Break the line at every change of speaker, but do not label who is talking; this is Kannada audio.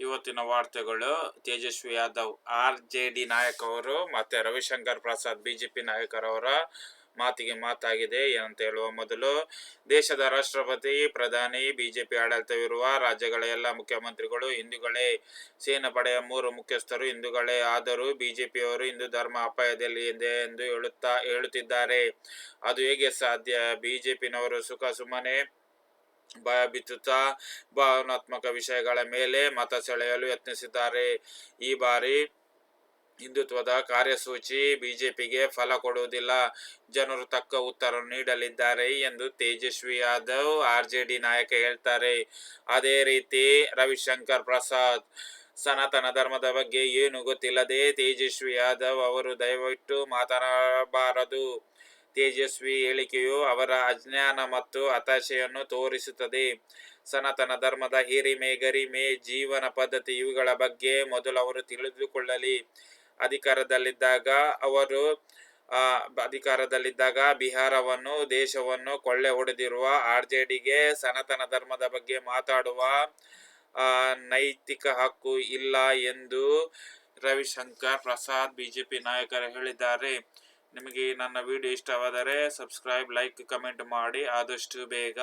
ಇವತ್ತಿನ ವಾರ್ತೆಗಳು. ತೇಜಸ್ವಿ ಯಾದವ್ RJD ನಾಯಕ ಅವರು ಮತ್ತೆ ರವಿಶಂಕರ್ ಪ್ರಸಾದ್ ಬಿಜೆಪಿ ನಾಯಕರವರ ಮಾತಿಗೆ ಮಾತಾಗಿದೆ. ಏನಂತ ಹೇಳುವ ಮೊದಲು, ದೇಶದ ರಾಷ್ಟ್ರಪತಿ, ಪ್ರಧಾನಿ, ಬಿಜೆಪಿ ಆಡಳಿತವಿರುವ ರಾಜ್ಯಗಳ ಎಲ್ಲ ಮುಖ್ಯಮಂತ್ರಿಗಳು ಹಿಂದೂಗಳೇ, ಸೇನಾಪಡೆಯ 3 ಮುಖ್ಯಸ್ಥರು ಹಿಂದೂಗಳೇ. ಆದರೂ ಬಿಜೆಪಿಯವರು ಹಿಂದೂ ಧರ್ಮ ಅಪಾಯದಲ್ಲಿ ಇದೆ ಎಂದು ಹೇಳುತ್ತಿದ್ದಾರೆ. ಅದು ಹೇಗೆ ಸಾಧ್ಯ? ಬಿಜೆಪಿನವರು ಸುಮ್ಮನೆ ಭಯಭೀತ ಭಾವನಾತ್ಮಕ ವಿಷಯಗಳ ಮೇಲೆ ಮತ ಸೆಳೆಯಲು ಯತ್ನಿಸಿದ್ದಾರೆ. ಈ ಬಾರಿ ಹಿಂದುತ್ವದ ಕಾರ್ಯಸೂಚಿ ಬಿಜೆಪಿಗೆ ಫಲ ಕೊಡುವುದಿಲ್ಲ. ಜನರು ತಕ್ಕ ಉತ್ತರ ನೀಡಲಿದ್ದಾರೆ ಎಂದು ತೇಜಸ್ವಿ ಯಾದವ್ RJD ನಾಯಕ ಹೇಳ್ತಾರೆ. ಅದೇ ರೀತಿ ರವಿಶಂಕರ್ ಪ್ರಸಾದ್, ಸನಾತನ ಧರ್ಮದ ಬಗ್ಗೆ ಏನು ಗೊತ್ತಿಲ್ಲದೆ ತೇಜಸ್ವಿ ಯಾದವ್ ಅವರು ದಯವಿಟ್ಟು ಮಾತನಾಡಬಾರದು. ತೇಜಸ್ವಿ ಹೇಳಿಕೆಯು ಅವರ ಅಜ್ಞಾನ ಮತ್ತು ಹತಾಶೆಯನ್ನು ತೋರಿಸುತ್ತದೆ. ಸನಾತನ ಧರ್ಮದ ಹಿರಿಮೆ, ಗರಿಮೆ, ಜೀವನ ಪದ್ಧತಿ ಇವುಗಳ ಬಗ್ಗೆ ಮೊದಲು ಅವರು ತಿಳಿದುಕೊಳ್ಳಲಿ. ಅಧಿಕಾರದಲ್ಲಿದ್ದಾಗ ಬಿಹಾರವನ್ನು, ದೇಶವನ್ನು ಕೊಳ್ಳೆ ಹೊಡೆದಿರುವ RJDಗೆ ಸನಾತನ ಧರ್ಮದ ಬಗ್ಗೆ ಮಾತಾಡುವ ನೈತಿಕ ಹಕ್ಕು ಇಲ್ಲ ಎಂದು ರವಿಶಂಕರ್ ಪ್ರಸಾದ್ ಬಿಜೆಪಿ ನಾಯಕರು ಹೇಳಿದ್ದಾರೆ. ನಿಮಗೆ ನನ್ನ ವಿಡಿಯೋ ಇಷ್ಟವಾದರೆ ಸಬ್ಸ್ಕ್ರೈಬ್, ಲೈಕ್, ಕಮೆಂಟ್ ಮಾಡಿ ಆದಷ್ಟು ಬೇಗ.